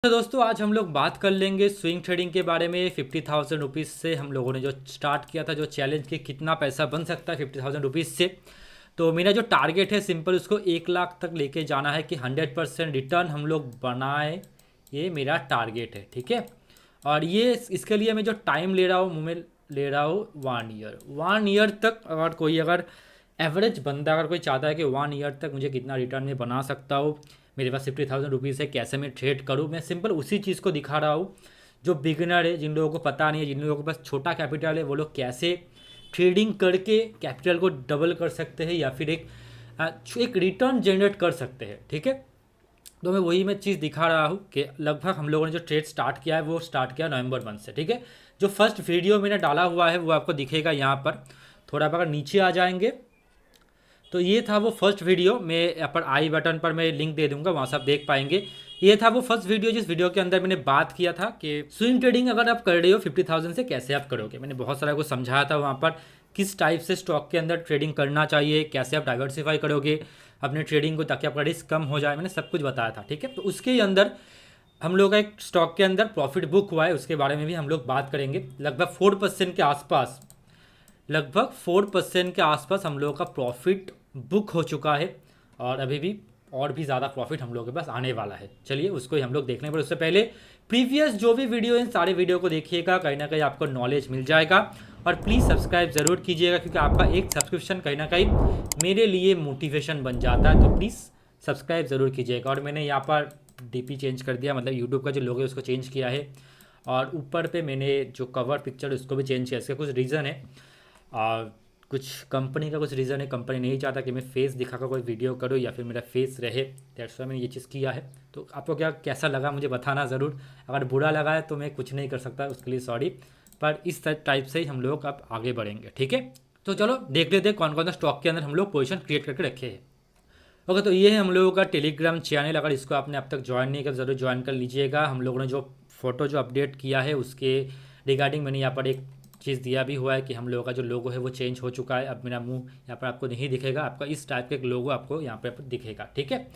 तो दोस्तों आज हम लोग बात कर लेंगे स्विंग ट्रेडिंग के बारे में। 50,000 रुपीज़ से हम लोगों ने जो स्टार्ट किया था, जो चैलेंज कि कितना पैसा बन सकता है 50,000 रुपीज़ से। तो मेरा जो टारगेट है सिंपल, उसको 1 लाख तक लेके जाना है कि 100% रिटर्न हम लोग बनाए। ये मेरा टारगेट है, ठीक है। और ये इसके लिए मैं जो टाइम ले रहा हूँ, मैं ले रहा हूँ 1 ईयर। 1 ईयर तक अगर एवरेज बंदा अगर कोई चाहता है कि 1 ईयर तक मुझे कितना रिटर्न में बना सकता हूँ, मेरे पास 50,000 रुपीज़ है, कैसे मैं ट्रेड करूँ, मैं सिंपल उसी चीज़ को दिखा रहा हूँ। जो बिगिनर है, जिन लोगों को पता नहीं है, जिन लोगों के पास छोटा कैपिटल है, वो लोग कैसे ट्रेडिंग करके कैपिटल को डबल कर सकते हैं या फिर एक रिटर्न जनरेट कर सकते हैं, ठीक है। तो मैं चीज़ दिखा रहा हूँ कि लगभग हम लोगों ने जो ट्रेड स्टार्ट किया है वो स्टार्ट किया नवंबर मंथ से, ठीक है। जो फर्स्ट वीडियो मैंने डाला हुआ है वो आपको दिखेगा यहाँ पर। थोड़ा अगर नीचे आ जाएंगे तो ये था वो फर्स्ट वीडियो। मैं यहाँ पर आई बटन पर मैं लिंक दे दूंगा, वहाँ से आप देख पाएंगे। ये था वो फर्स्ट वीडियो जिस वीडियो के अंदर मैंने बात किया था कि स्विंग ट्रेडिंग अगर आप कर रहे हो 50,000 से कैसे आप करोगे। मैंने बहुत सारा कुछ समझाया था वहाँ पर, किस टाइप से स्टॉक के अंदर ट्रेडिंग करना चाहिए, कैसे आप डाइवर्सिफाई करोगे अपने ट्रेडिंग को ताकि आपका रिस्क कम हो जाए। मैंने सब कुछ बताया था, ठीक है। तो उसके अंदर हम लोग का एक स्टॉक के अंदर प्रॉफिट बुक हुआ है, उसके बारे में भी हम लोग बात करेंगे। लगभग 4% के आसपास हम लोगों का प्रॉफिट बुक हो चुका है और अभी भी और भी ज़्यादा प्रॉफिट हम लोगों के पास आने वाला है। चलिए उसको ही हम लोग देखने पर उससे पहले प्रीवियस जो भी वीडियो है, सारे वीडियो को देखिएगा, कहीं ना कहीं आपको नॉलेज मिल जाएगा। और प्लीज़ सब्सक्राइब ज़रूर कीजिएगा क्योंकि आपका एक सब्सक्रिप्शन कहीं ना कहीं मेरे लिए मोटिवेशन बन जाता है। तो प्लीज़ सब्सक्राइब ज़रूर कीजिएगा। और मैंने यहाँ पर डीपी चेंज कर दिया, मतलब यूट्यूब का जो लोगो है उसको चेंज किया है। और ऊपर पे मैंने जो कवर पिक्चर है उसको भी चेंज किया। इसका कुछ रीज़न है, कुछ कंपनी का कुछ रीज़न है। कंपनी नहीं चाहता कि मैं फेस दिखाकर कोई वीडियो करूँ या फिर मेरा फेस रहे, दैट्स वाई मैंने ये चीज़ किया है। तो आपको कैसा लगा मुझे बताना ज़रूर। अगर बुरा लगा है तो मैं कुछ नहीं कर सकता, उसके लिए सॉरी। पर इस टाइप से ही हम लोग अब आगे बढ़ेंगे, ठीक है। तो चलो देख लेते हैं कौन कौन सा स्टॉक के अंदर हम लोग पोजीशन क्रिएट करके रखे हैं। ओके, तो ये है हम लोगों का टेलीग्राम चैनल। अगर इसको आपने अब तक ज्वाइन नहीं किया ज़रूर ज्वाइन कर लीजिएगा। हम लोगों ने जो फोटो जो अपडेट किया है उसके रिगार्डिंग मैंने यहाँ पर एक चीज़ दिया भी हुआ है कि हम लोगों का जो लोगो है वो चेंज हो चुका है। अब मेरा मुंह यहाँ पर आपको नहीं दिखेगा, आपका इस टाइप का एक लोगो आपको यहाँ पर दिखेगा, ठीक है।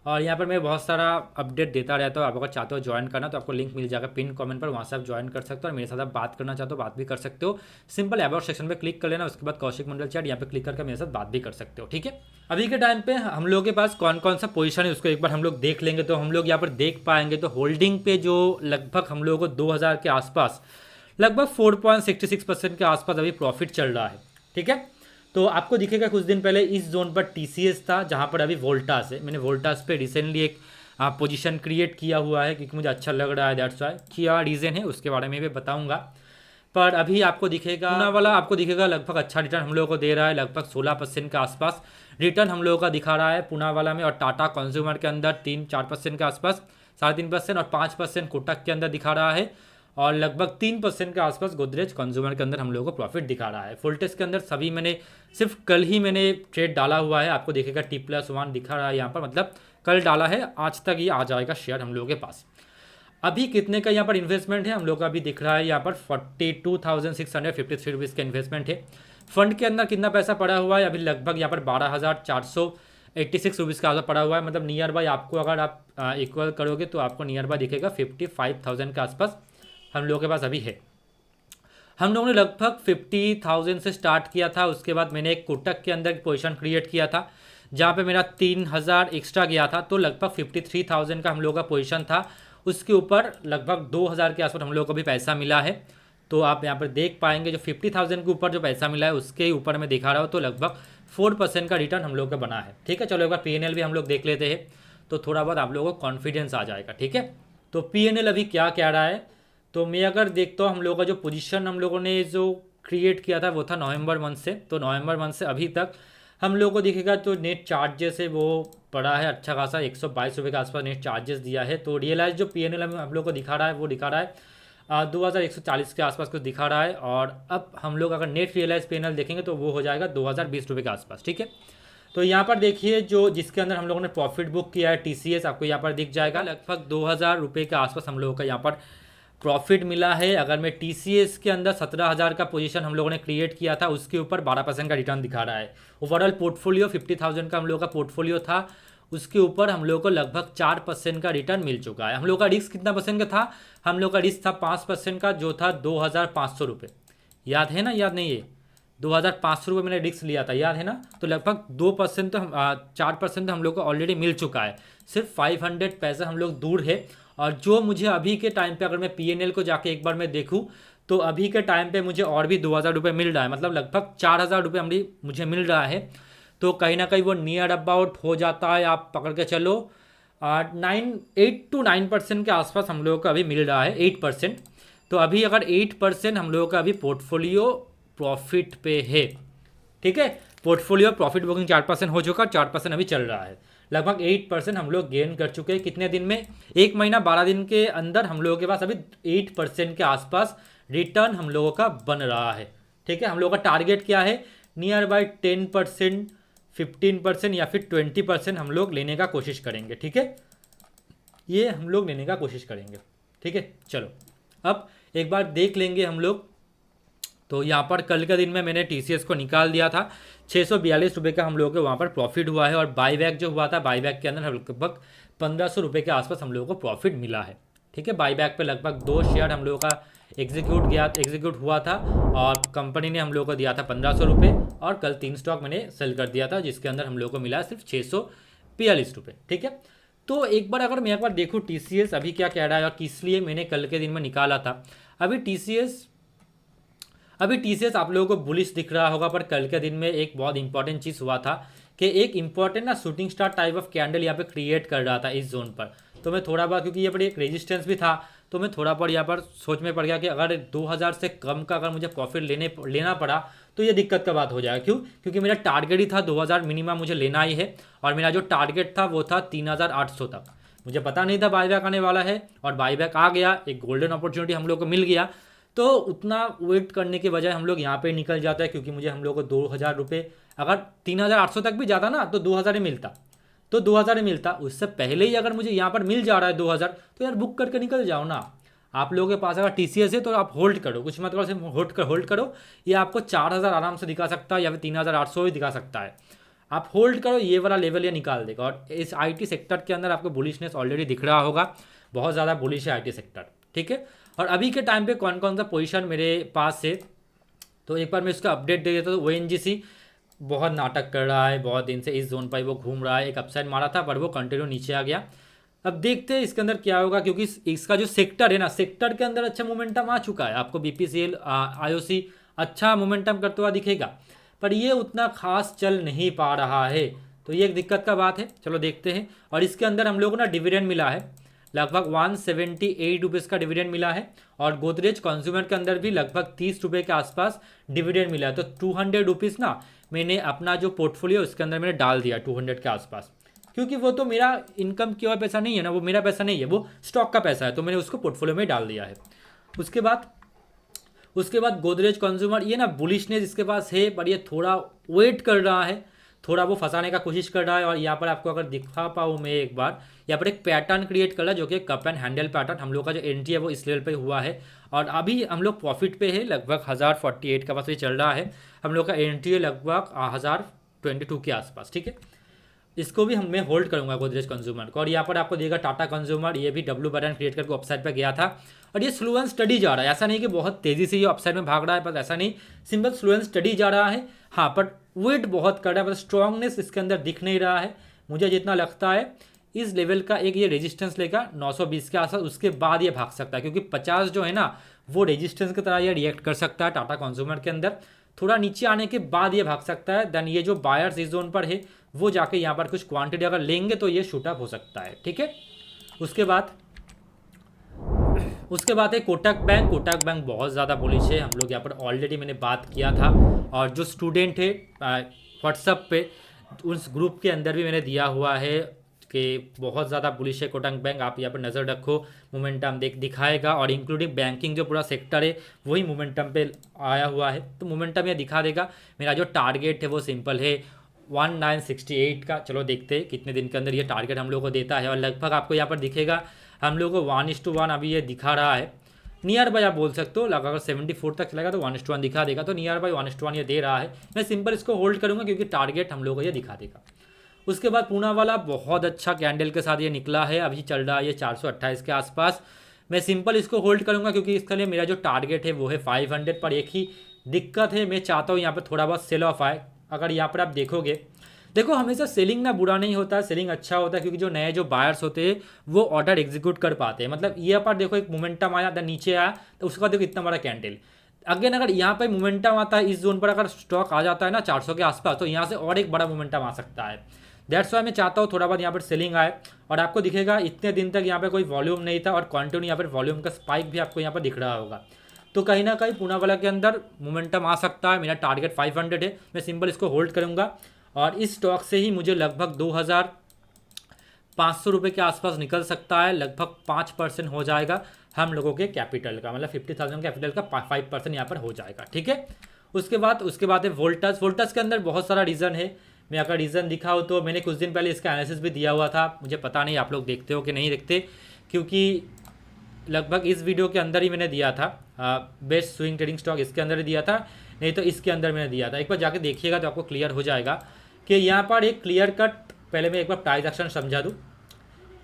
और यहाँ पर मैं बहुत सारा अपडेट देता रहता हूँ। आप अगर चाहते हो ज्वाइन करना तो आपको लिंक मिल जाएगा पिन कमेंट पर, वहाँ से आप ज्वाइन कर सकते हो। और मेरे साथ आप बात करना चाहते हो बात भी कर सकते हो। सिंपल अबाउट सेक्शन पे क्लिक कर लेना, उसके बाद कौशिक मंडल चैट यहाँ पे क्लिक करके मेरे साथ बात भी कर सकते हो, ठीक है। अभी के टाइम पे हम लोगों के पास कौन कौन सा पोजीशन है उसको एक बार हम लोग देख लेंगे। तो हम लोग यहाँ पर देख पाएंगे तो होल्डिंग पे जो लगभग हम लोगों को 2000 के आसपास लगभग 4.66% के आसपास अभी प्रॉफिट चल रहा है, ठीक है। तो आपको दिखेगा कुछ दिन पहले इस जोन पर टीसीएस था, जहां पर अभी वोल्टास है। मैंने वोल्टास पे रिसेंटली एक पोजीशन क्रिएट किया हुआ है क्योंकि मुझे अच्छा लग रहा है, दैट्स वाई। क्या रीज़न है उसके बारे में भी बताऊंगा। पर अभी आपको दिखेगा पूना वाला, आपको दिखेगा लगभग अच्छा रिटर्न हम लोगों को दे रहा है। लगभग 16% के आसपास रिटर्न हम लोगों का दिखा रहा है पूना वाला में। और टाटा कंज्यूमर के अंदर 3-4% के आसपास, 3.5% और 5% कोटक के अंदर दिखा रहा है। और लगभग 3% के आसपास गोदरेज कंज्यूमर के अंदर हम लोगों को प्रॉफिट दिखा रहा है। फुलटेस के अंदर सभी मैंने सिर्फ कल ही मैंने ट्रेड डाला हुआ है, आपको देखेगा T+1 दिखा रहा है यहाँ पर, मतलब कल डाला है, आज तक ये आ जाएगा शेयर हम लोगों के पास। अभी कितने का यहाँ पर इन्वेस्टमेंट है हम लोग का अभी दिख रहा है यहाँ पर 42,653 रुपीज़ का इन्वेस्टमेंट है। फंड के अंदर कितना पैसा पड़ा हुआ है अभी लगभग यहाँ पर 12,486 रुपीज़ का आधा पड़ा हुआ है। मतलब नियर बाई आपको अगर आप इक्वल करोगे तो आपको नियर बाई दिखेगा 55,000 के आसपास हम लोगों के पास अभी है। हम लोगों ने लगभग 50,000 से स्टार्ट किया था। उसके बाद मैंने एक कोटक के अंदर पोजीशन क्रिएट किया था जहाँ पे मेरा 3,000 एक्स्ट्रा गया था, तो लगभग 53,000 का हम लोगों का पोजीशन था। उसके ऊपर लगभग 2,000 के आसपास हम लोगों को भी पैसा मिला है। तो आप यहाँ पर देख पाएंगे जो 50,000 के ऊपर जो पैसा मिला है उसके ऊपर मैं दिखा रहा हूँ, तो लगभग 4% का रिटर्न हम लोग का बना है, ठीक है। चलो एक बार पीएनएल भी हम लोग देख लेते हैं तो थोड़ा बहुत आप लोगों को कॉन्फिडेंस आ जाएगा, ठीक है। तो पीएनएल अभी क्या कह रहा है, तो मैं अगर देखता हूँ हम लोगों का जो पोजीशन हम लोगों ने जो क्रिएट किया था वो था नवंबर मंथ से। तो नवंबर मंथ से अभी तक हम लोगों को दिखेगा तो नेट चार्जेस है वो पड़ा है अच्छा खासा, 122 रुपये के आसपास नेट चार्जेस दिया है। तो रियलाइज जो पीएनएल हम लोग को दिखा रहा है वो दिखा रहा है 2,140 के आसपास कुछ दिखा रहा है। और अब हम लोग अगर नेट रियलाइज पीएनएल देखेंगे तो वो हो जाएगा 2,020 रुपये के आसपास, ठीक है। तो यहाँ पर देखिए जो जिसके अंदर हम लोगों ने प्रॉफिट बुक किया है टीसीएस, आपको यहाँ पर दिख जाएगा लगभग 2,000 रुपये के आसपास हम लोगों का यहाँ पर प्रॉफिट मिला है। अगर मैं टीसीएस के अंदर 17,000 का पोजीशन हम लोगों ने क्रिएट किया था उसके ऊपर 12% का रिटर्न दिखा रहा है। ओवरऑल पोर्टफोलियो 50,000 का हम लोगों का पोर्टफोलियो था, उसके ऊपर हम लोग को लगभग 4% का रिटर्न मिल चुका है। हम लोग का रिस्क कितना परसेंट का था? हम लोग का रिस्क था 5% का, जो था 2,500 रुपये। याद है ना? याद नहीं है? 2,500 रुपये मैंने रिस्क लिया था, याद है ना? तो लगभग 2% तो हम 4% तो हम लोग को ऑलरेडी मिल चुका है। सिर्फ 500 पैसा हम लोग दूर है। और जो मुझे अभी के टाइम पे अगर मैं PNL को जाके एक बार मैं देखूँ तो अभी के टाइम पे मुझे और भी 2,000 रुपये मिल रहा है, मतलब लगभग 4,000 रुपये मुझे मिल रहा है। तो कहीं ना कहीं वो नियर अबाउट हो जाता है, आप पकड़ के चलो 8 to 9% के आसपास हम लोगों को अभी मिल रहा है, 8%। तो अभी अगर 8% हम लोगों का अभी पोर्टफोलियो प्रॉफिट पे है, ठीक है। पोर्टफोलियो प्रॉफिट बुकिंग 4% हो चुका, 4% अभी चल रहा है। लगभग 8% हम लोग गेन कर चुके हैं। कितने दिन में? 1 महीना 12 दिन के अंदर हम लोगों के पास अभी 8% के आसपास रिटर्न हम लोगों का बन रहा है, ठीक है। हम लोगों का टारगेट क्या है? नियर बाई 10%, 15% या फिर 20% हम लोग लेने का कोशिश करेंगे, ठीक है। ये हम लोग लेने का कोशिश करेंगे, ठीक है। चलो अब एक बार देख लेंगे हम लोग। तो यहाँ पर कल के दिन में मैंने TCS को निकाल दिया था, 642 रुपये का हम लोगों को वहाँ पर प्रॉफिट हुआ है। और बाईबैक जो हुआ था, बाईबैक के अंदर लगभग 1,500 रुपये के आसपास हम लोगों को प्रॉफिट मिला है, ठीक है। बाईबैक पे लगभग 2 शेयर हम लोगों का एग्जीक्यूट हुआ था और कंपनी ने हम लोगों को दिया था 1,500 रुपये। और कल 3 स्टॉक मैंने सेल कर दिया था, जिसके अंदर हम लोगों को मिला सिर्फ 642 रुपये, ठीक है। तो एक बार अगर मैं एक बार देखूँ TCS अभी क्या कह रहा है और किस लिए मैंने कल के दिन में निकाला था। अभी TCS आप लोगों को बुलिश दिख रहा होगा, पर कल के दिन में एक बहुत इंपॉर्टेंट चीज़ हुआ था कि एक इंपॉर्टेंट ना shooting star type of candle यहाँ पे क्रिएट कर रहा था इस जोन पर। तो मैं थोड़ा बहुत, क्योंकि ये पर एक रेजिस्टेंस भी था, तो मैं थोड़ा बहुत यहाँ पर सोच में पड़ गया कि अगर 2,000 से कम का अगर मुझे प्रॉफिट लेना पड़ा तो ये दिक्कत का बात हो जाएगा। क्यों? क्योंकि मेरा टारगेट ही था 2,000 मिनिमम मुझे लेना ही है। और मेरा जो टारगेट था वो था 3,800 तक। मुझे पता नहीं था बाईबैक आने वाला है, और बाईबैक आ गया, एक गोल्डन अपॉर्चुनिटी हम लोग को मिल गया। तो उतना वेट करने के बजाय हम लोग यहाँ पे निकल जाता है, क्योंकि मुझे हम लोग को 2,000 रुपये, अगर 3,800 तक भी जाता ना तो 2,000 ही मिलता, तो 2,000 ही मिलता। उससे पहले ही अगर मुझे यहाँ पर मिल जा रहा है 2,000, तो यार बुक करके निकल जाओ ना। आप लोगों के पास अगर TCS है तो आप होल्ड करो, कुछ मत करो, सिर्फ होल्ड करो। ये आपको 4,000 आराम से दिखा सकता है, या फिर 3,800 भी दिखा सकता है। आप होल्ड करो, ये वाला लेवल ये निकाल देगा। और इस IT सेक्टर के अंदर आपको बुलिशनेस ऑलरेडी दिख रहा होगा, बहुत ज़्यादा बुलिश है IT सेक्टर, ठीक है। और अभी के टाइम पे कौन कौन सा पोजीशन मेरे पास है, तो एक बार मैं इसका अपडेट दे देता हूँ। ONGC बहुत नाटक कर रहा है, बहुत दिन से इस जोन पर वो घूम रहा है। एक अपसाइड मारा था पर वो कंटिन्यू नीचे आ गया। अब देखते हैं इसके अंदर क्या होगा, क्योंकि इसका जो सेक्टर है ना, सेक्टर के अंदर अच्छा मोमेंटम आ चुका है। आपको BPCL IOC अच्छा मोमेंटम करते हुआ दिखेगा, पर ये उतना खास चल नहीं पा रहा है, तो ये एक दिक्कत का बात है। चलो देखते हैं। और इसके अंदर हम लोगों को ना डिविडेंड मिला है, लगभग 178 रुपीज़ का डिविडेंड मिला है। और गोदरेज कंज्यूमर के अंदर भी लगभग 30 रुपये के आसपास डिविडेंड मिला है। तो 200 रुपीज़ ना मैंने अपना जो पोर्टफोलियो उसके अंदर मैंने डाल दिया 200 के आसपास, क्योंकि वो तो मेरा इनकम की और पैसा नहीं है ना, वो मेरा पैसा नहीं है, वो स्टॉक का पैसा है, तो मैंने उसको पोर्टफोलियो में डाल दिया है। उसके बाद गोदरेज कंज्यूमर, ये ना बुलिशनेस इसके पास है, पर ये थोड़ा वेट कर रहा है, थोड़ा वो फंसाने का कोशिश कर रहा है। और यहाँ पर आपको अगर दिखा पाऊँ मैं एक बार, यहाँ पर एक पैटर्न क्रिएट कर रहा है, जो कि कप एंड हैंडल पैटर्न। हम लोग का जो एंट्री है वो इस लेवल पे हुआ है, और अभी हम लोग प्रॉफिट पे है, लगभग 1,048 का पास ये चल रहा है। हम लोग का एंट्री है लगभग 1,022 के आसपास, ठीक है। इसको भी मैं होल्ड करूंगा गोदरेज कंज्यूमर को। और यहाँ पर आपको देगा टाटा कंज्यूमर, ये भी डब्ल्यू पैटर्न क्रिएट करके अपसाइड पे गया था, और ये स्लो एंड स्टडी जा रहा है। ऐसा नहीं कि बहुत तेजी से ये अपसाइड में भाग रहा है, पर ऐसा नहीं, सिंपल स्लो एंड स्टडी जा रहा है। हाँ, पर वेट बहुत कर रहा है, पर स्ट्रांगनेस इसके अंदर दिख नहीं रहा है। मुझे जितना लगता है इस लेवल का एक ये रेजिस्टेंस लेगा 920 के आसपास, उसके बाद ये भाग सकता है, क्योंकि 50 जो है ना वो रेजिस्टेंस की तरह ये रिएक्ट कर सकता है टाटा कंज्यूमर के अंदर। थोड़ा नीचे आने के बाद ये भाग सकता है। देन ये जो बायर्स इस जोन पर है वो जाके यहाँ पर कुछ क्वांटिटी अगर लेंगे तो ये शूटअप हो सकता है, ठीक है। उसके बाद है कोटक बैंक बहुत ज़्यादा बुलिश है। हम लोग यहाँ पर ऑलरेडी मैंने बात किया था, और जो स्टूडेंट है व्हाट्सअप पे उस ग्रुप के अंदर भी मैंने दिया हुआ है कि बहुत ज़्यादा बुलिश है कोटक बैंक। आप यहाँ पर नज़र रखो, मोमेंटम दिखाएगा, और इंक्लूडिंग बैंकिंग जो पूरा सेक्टर है वही मोमेंटम पे आया हुआ है, तो मोमेंटम ये दिखा देगा। मेरा जो टारगेट है वो सिंपल है 1968 का। चलो देखते हैं कितने दिन के अंदर ये टारगेट हम लोग को देता है। और लगभग आपको यहाँ पर दिखेगा हम लोग को 1:1 अभी ये दिखा रहा है, नियर बाय आप बोल सकते हो। अगर 74 तक चलेगा तो 1:1 दिखा देगा, तो नियर बाय 1:1 ये दे रहा है। मैं सिंपल इसको होल्ड करूँगा, क्योंकि टारगेट हम लोग को ये दिखा देगा। उसके बाद पूना वाला बहुत अच्छा कैंडल के साथ ये निकला है, अभी चल रहा है ये 428 के आसपास। मैं सिंपल इसको होल्ड करूंगा क्योंकि इसके लिए मेरा जो टारगेट है वो है 500 पर। एक ही दिक्कत है, मैं चाहता हूँ यहाँ पर थोड़ा बहुत सेल ऑफ आए। अगर यहाँ पर आप देखोगे, देखो हमेशा सेलिंग ना बुरा नहीं होता, सेलिंग अच्छा होता है क्योंकि जो नए जो बायर्स होते हैं वो ऑर्डर एग्जीक्यूट कर पाते हैं। मतलब ये पर देखो एक मोमेंटम आया था, नीचे आया तो उसका देखो इतना बड़ा कैंडल। अगेन अगर यहाँ पे मोमेंटम आता है इस जोन पर, अगर स्टॉक आ जाता है ना 400 के आसपास, तो यहाँ से और एक बड़ा मोमेंटम आ सकता है। दैट्स वाई मैं चाहता हूँ थोड़ा बहुत यहाँ पर सेलिंग आए। और आपको दिखेगा इतने दिन तक यहाँ पे कोई वॉल्यूम नहीं था और कंटिन्यू यहाँ पर वॉल्यूम का स्पाइक भी आपको यहाँ पर दिख रहा होगा। तो कहीं ना कहीं पूना वाला के अंदर मोमेंटम आ सकता है। मेरा टारगेट 500 है, मैं सिंपल इसको होल्ड करूँगा। और इस स्टॉक से ही मुझे लगभग 2500 रुपये के आसपास निकल सकता है। लगभग 5% हो जाएगा हम लोगों के कैपिटल का, मतलब 50,000 कैपिटल का 5% यहाँ पर हो जाएगा। ठीक है, उसके बाद है वोल्टास। वोल्टास के अंदर बहुत सारा रीज़न है। मैं अगर रीज़न दिखाऊँ तो मैंने कुछ दिन पहले इसका एनालिसिस भी दिया हुआ था। मुझे पता नहीं आप लोग देखते हो कि नहीं देखते, क्योंकि लगभग इस वीडियो के अंदर ही मैंने दिया था। बेस्ट स्विंग ट्रेडिंग स्टॉक इसके अंदर ही दिया था, नहीं तो इसके अंदर मैंने दिया था। एक बार जाके देखिएगा तो आपको क्लियर हो जाएगा कि यहाँ पर एक क्लियर कट, पहले मैं एक बार प्राइस एक्शन समझा दूँ।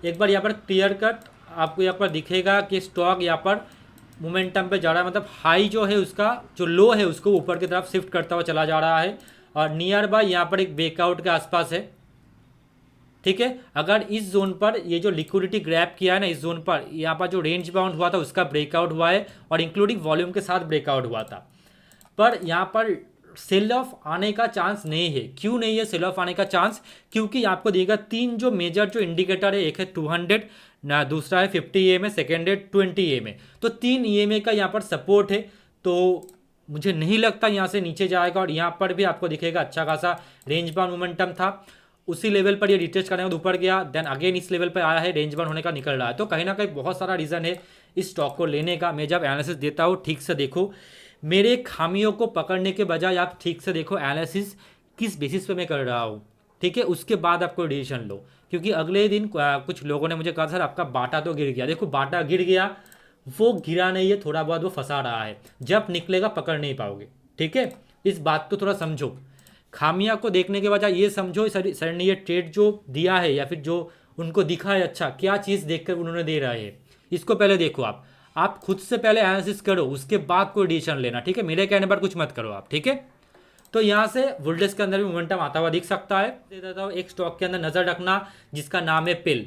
एक बार यहाँ पर क्लियर कट आपको यहाँ पर दिखेगा कि स्टॉक यहाँ पर मोमेंटम पे जा रहा है, मतलब हाई जो है उसका जो लो है उसको ऊपर की तरफ शिफ्ट करता हुआ चला जा रहा है। और नियर बाय यहाँ पर एक ब्रेकआउट के आसपास है। ठीक है, अगर इस जोन पर ये जो लिक्विडिटी ग्रैब किया है ना, इस जोन पर यहाँ पर जो रेंज बाउंड हुआ था उसका ब्रेकआउट हुआ है और इंक्लूडिंग वॉल्यूम के साथ ब्रेकआउट हुआ था। पर यहाँ पर सेल ऑफ आने का चांस नहीं है। क्यों नहीं है सेल ऑफ आने का चांस? क्योंकि आपको दिएगा तीन जो मेजर जो इंडिकेटर है, एक है 200 ना, दूसरा है 50 EMA, सेकेंड है 20 EMA। तो 3 EMA का यहाँ पर सपोर्ट है, तो मुझे नहीं लगता यहाँ से नीचे जाएगा। और यहाँ पर भी आपको दिखेगा अच्छा खासा रेंज बाउंड मोमेंटम था, उसी लेवल पर ये रिटेस्ट करने के बाद ऊपर गया, देन अगेन इस लेवल पर आया है, रेंज बाउंड होने का निकल रहा है। तो कहीं ना कहीं बहुत सारा रीज़न है इस स्टॉक को लेने का। मैं जब एनालिसिस देता हूँ ठीक से देखो, मेरे खामियों को पकड़ने के बजाय आप ठीक से देखो एनालिसिस किस बेसिस पे मैं कर रहा हूँ। ठीक है, उसके बाद आपको डिसीजन लो। क्योंकि अगले दिन कुछ लोगों ने मुझे कहा सर आपका बाटा तो गिर गया। देखो बाटा गिर गया, वो गिरा नहीं है, थोड़ा बहुत वो फंसा रहा है, जब निकलेगा पकड़ नहीं पाओगे। ठीक है, इस बात को थोड़ा समझो। खामियां को देखने के बजाय ये समझो सर ने ये ट्रेड जो दिया है या फिर जो उनको दिखा है, अच्छा क्या चीज़ देखकर उन्होंने दे रहा है, इसको पहले देखो। आप खुद से पहले एनालिसिस करो, उसके बाद कोई डिसीजन लेना। ठीक है, मेरे कहने पर कुछ मत करो आप। ठीक है, तो यहाँ से वोल्टेज के अंदर भी मोमेंटम आता हुआ दिख सकता है। दे देता हूँ एक स्टॉक के अंदर नज़र रखना जिसका नाम है पिल।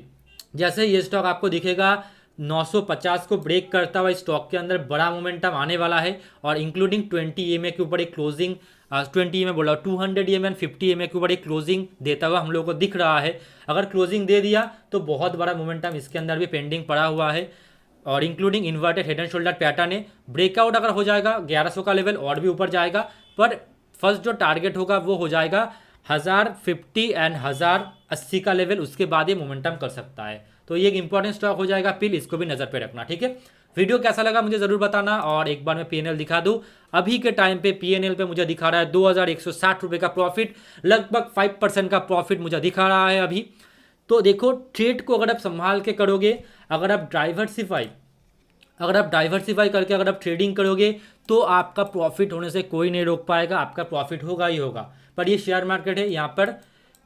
जैसे ये स्टॉक आपको दिखेगा 950 को ब्रेक करता हुआ, इस स्टॉक के अंदर बड़ा मोमेंटम आने वाला है। और इंक्लूडिंग 20 EMA के ऊपर एक क्लोजिंग, 20 EMA बोला, 200 EMA एंड 50 EMA के ऊपर एक क्लोजिंग देता हुआ हम लोगों को दिख रहा है। अगर क्लोजिंग दे दिया तो बहुत बड़ा मोमेंटम इसके अंदर भी पेंडिंग पड़ा हुआ है। और including inverted head and shoulder pattern है। ब्रेकआउट अगर हो जाएगा 1100 का लेवल और भी ऊपर जाएगा, पर फर्स्ट जो टारगेट होगा वो हो जाएगा 1050 एंड 1080 का लेवल, उसके बाद ये मोमेंटम कर सकता है। तो ये एक इंपॉर्टेंट स्टॉक हो जाएगा पिल, इसको भी नज़र पे रखना। ठीक है, वीडियो कैसा लगा मुझे ज़रूर बताना। और एक बार मैं PNL दिखा दूँ, अभी के टाइम पे PNL पे मुझे दिखा रहा है 2160 रुपये का प्रॉफिट, लगभग 5% का प्रॉफिट मुझे दिखा रहा है अभी। तो देखो ट्रेड को अगर आप संभाल के करोगे, अगर आप डाइवर्सिफाई करके अगर आप ट्रेडिंग करोगे तो आपका प्रॉफिट होने से कोई नहीं रोक पाएगा, आपका प्रॉफिट होगा ही होगा। पर ये शेयर मार्केट है, यहाँ पर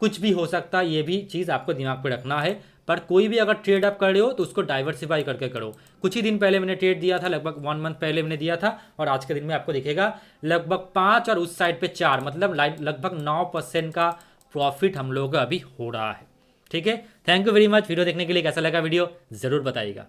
कुछ भी हो सकता है, ये भी चीज़ आपको दिमाग पे रखना है। पर कोई भी अगर ट्रेड आप कर रहे हो तो उसको डाइवर्सिफाई करके करो। कुछ ही दिन पहले मैंने ट्रेड दिया था, लगभग 1 मंथ पहले मैंने दिया था, और आज के दिन में आपको दिखेगा लगभग 5 और उस साइड पे 4, मतलब लगभग 9% का प्रॉफिट हम लोगों का अभी हो रहा है। ठीक है, thank you very much video देखने के लिए। कैसा लगा वीडियो ज़रूर बताइएगा।